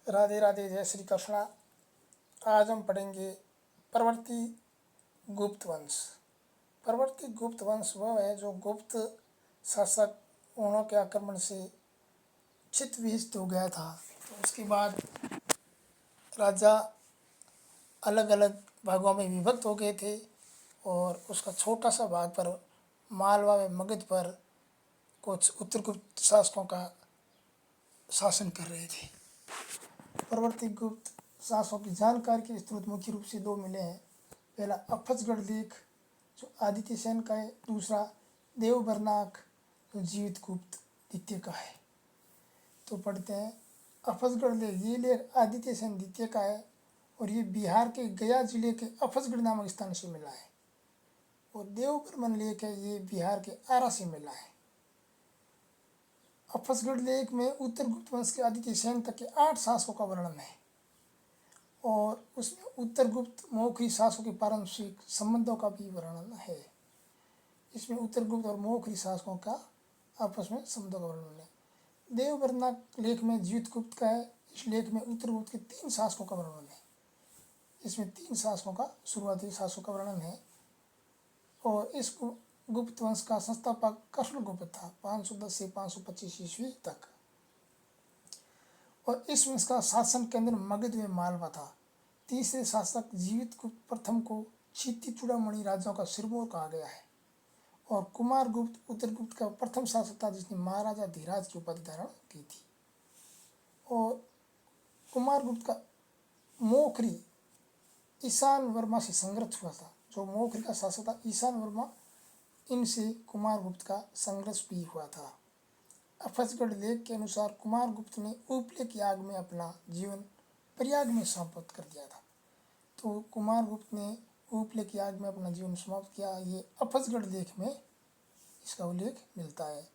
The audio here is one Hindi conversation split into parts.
राधे राधे, जय श्री कृष्णा। आज हम पढ़ेंगे परवर्ती गुप्त वंश। परवर्ती गुप्त वंश वह है जो गुप्त शासक उन्हों के आक्रमण से छित विहित हो गया था। तो उसके बाद राजा अलग अलग भागों में विभक्त हो गए थे और उसका छोटा सा भाग पर मालवा व मगध पर कुछ उत्तर गुप्त शासकों का शासन कर रहे थे। परवर्ती गुप्त शासकों की जानकारी के स्रोत मुख्य रूप से दो मिले हैं। पहला अफजगढ़ लेख जो आदित्य सेन का है, दूसरा देवबरनाक जो जीवित गुप्त द्वितीय का है। तो पढ़ते हैं। अफजगढ़ लेख, ये लेख आदित्य सेन द्वितीय का है और ये बिहार के गया जिले के अफजगढ़ नामक स्थान से मिला है। और देवबर्मन लेख है, ये बिहार के आरा से मिला है। अफजगढ़ लेख में उत्तर गुप्त वंश के आदित्य सेन तक के 8 शासकों का वर्णन है और उसमें उत्तर गुप्त मौखरी शासकों के पारंपरिक संबंधों का भी वर्णन है। इसमें उत्तर गुप्त और मौखरी शासकों का आपस में संबंधों का वर्णन है। देवबर्मन लेख में जीवित गुप्त का है। इस लेख में उत्तर गुप्त के 3 शासकों का वर्णन है। इसमें 3 शासकों का शुरुआती शासकों का वर्णन है और इस गुप्त वंश का संस्थापक कृष्णगुप्त था 510 से 525 ईस्वी तक। और इस वंश का शासन केंद्र मगध में मालवा था। तीसरे शासक जीवित गुप्त प्रथम को क्षिति चूड़ामणि राज्यों का सिरमौर कहा गया है और कुमार गुप्त उत्तर गुप्त का प्रथम शासक था जिसने महाराजा धीराज की उपाधि धारण की थी। और कुमार गुप्त का मोखरी ईशान वर्मा से संघर्ष हुआ था। जो मोखरी का शासक था ईशान वर्मा, इनसे कुमार गुप्त का संघर्ष भी हुआ था। अफजगढ़ लेख के अनुसार कुमार गुप्त ने उपलेख याग में अपना जीवन प्रयाग में समाप्त कर दिया था। तो कुमार गुप्त ने उपलेख याग में अपना जीवन समाप्त किया, ये अफजगढ़ लेख में इसका उल्लेख मिलता है।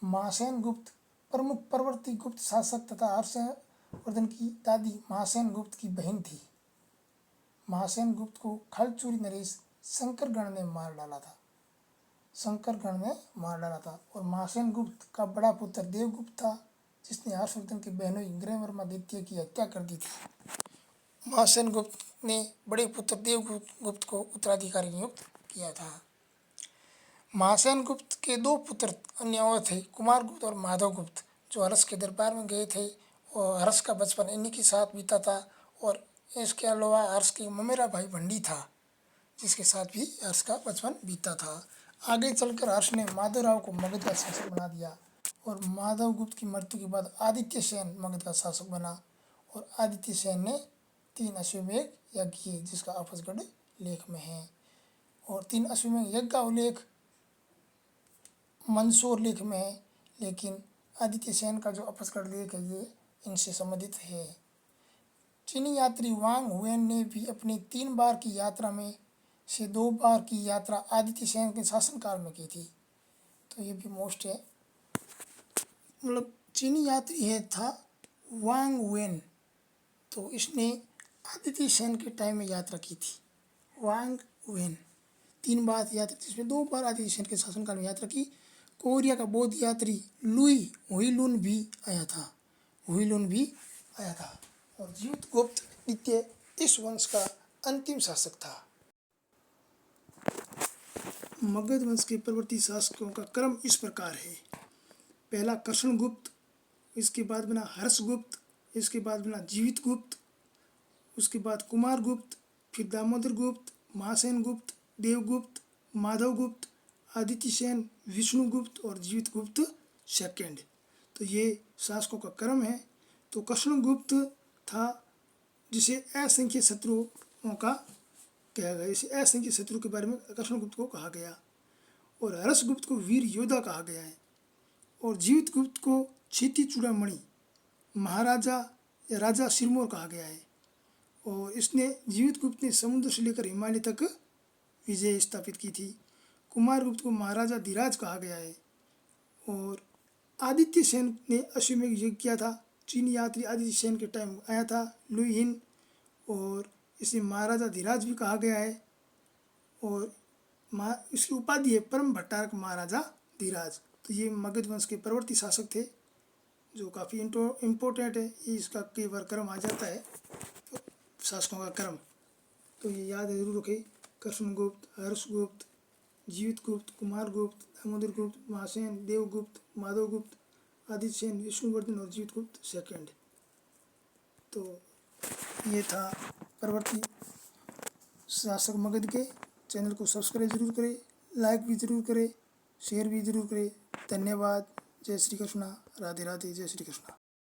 महासेन गुप्त प्रमुख परवर्ती गुप्त शासक तथा हर्षवर्धन की दादी महासेन गुप्त की बहन थी। महासेन गुप्त को खलचूरी नरेश शंकरगढ़ ने मार डाला था। और महासेन गुप्त का बड़ा पुत्र देवगुप्त था जिसने हर्षवर्धन के बहनोई गृहवर्मा द्वितीय की हत्या कर दी थी। महासेन गुप्त ने बड़े पुत्र देवगुप्त को उत्तराधिकारी नियुक्त किया था। महासेन गुप्त के 2 पुत्र अन्य और थे, कुमार गुप्त और माधव गुप्त, जो हर्ष के दरबार में गए थे और हर्ष का बचपन इन्हीं के साथ बीता था। और इसके अलावा हर्ष के ममेरा भाई भंडी था जिसके साथ भी हर्ष का बचपन बीता था। आगे चलकर हर्ष ने माधवराव को मगध का शासक बना दिया और माधव गुप्त की मृत्यु के बाद आदित्य सेन मगध का शासक बना और आदित्य सेन ने 3 अश्वमेध यज्ञ किए जिसका अफजगढ़ लेख में है। और 3 अश्वमेध यज्ञ का उल्लेख मंदसौर लेख में है, लेकिन आदित्य सेन का जो अफजगढ़ लेख है ये इनसे संबंधित है। चीनी यात्री वांग हुएन ने भी अपनी 3 बार की यात्रा में से 2 बार की यात्रा आदित्य सेन के शासनकाल में की थी। तो ये भी मोस्ट है, मतलब चीनी यात्री है था वांग हुएन, तो इसने आदित्य सेन के टाइम में यात्रा की थी। वांग हुएन 3 बार यात्रा, जिसमें 2 बार आदित्य सेन के शासनकाल में यात्रा की। कोरिया का बौद्ध यात्री लुई हुईलुन भी आया था। और जीवित गुप्त द्वितीय इस वंश का अंतिम शासक था। मगध वंश के परवर्ती शासकों का क्रम इस प्रकार है। पहला कृष्णगुप्त, इसके बाद बना हर्षगुप्त, इसके बाद बना जीवित गुप्त, उसके बाद कुमार गुप्त, फिर दामोदर गुप्त, महासेन गुप्त, देवगुप्त, माधव गुप्त, आदित्य सेन, विष्णुगुप्त और जीवित गुप्त सेकेंड। तो ये शासकों का क्रम है। तो कृष्णगुप्त था जिसे असंख्य शत्रुओं का कहा गया, इसे असंख्य शत्रु के बारे में कृष्णगुप्त को कहा गया। और हर्षगुप्त को वीर योद्धा कहा गया है। और जीवित गुप्त को क्षिति चूड़ामणि महाराजा या राजा सिरमौर कहा गया है। और इसने जीवित गुप्त ने समुद्र से लेकर हिमालय तक विजय स्थापित की थी। कुमार गुप्त को महाराजा धीराज कहा गया है। और आदित्य सेन ने अश्वमेध यज्ञ किया था। चीनी यात्री आदित्य सेन के टाइम आया था लुईहिन, और इसे महाराजा धीराज भी कहा गया है। और इसकी उपाधि है परम भट्टारक महाराजा धीराज। तो ये मगध वंश के परवर्ती शासक थे जो काफ़ी इम्पोर्टेंट है, ये इसका कई बार क्रम आ जाता है शासकों का क्रम, तो ये याद जरूर रखें। कृष्णगुप्त, हर्षगुप्त, जीवितगुप्त, कुमारगुप्त, दामोदरगुप्त, महासेन, देवगुप्त, माधवगुप्त, आदित्य सेन, विष्णुवर्धन और जीवितगुप्त सेकंड। तो ये था परवर्ती शासक मगध के। चैनल को सब्सक्राइब जरूर करें, लाइक भी जरूर करें, शेयर भी जरूर करें। धन्यवाद। जय श्री कृष्णा। राधे राधे। जय श्री कृष्णा।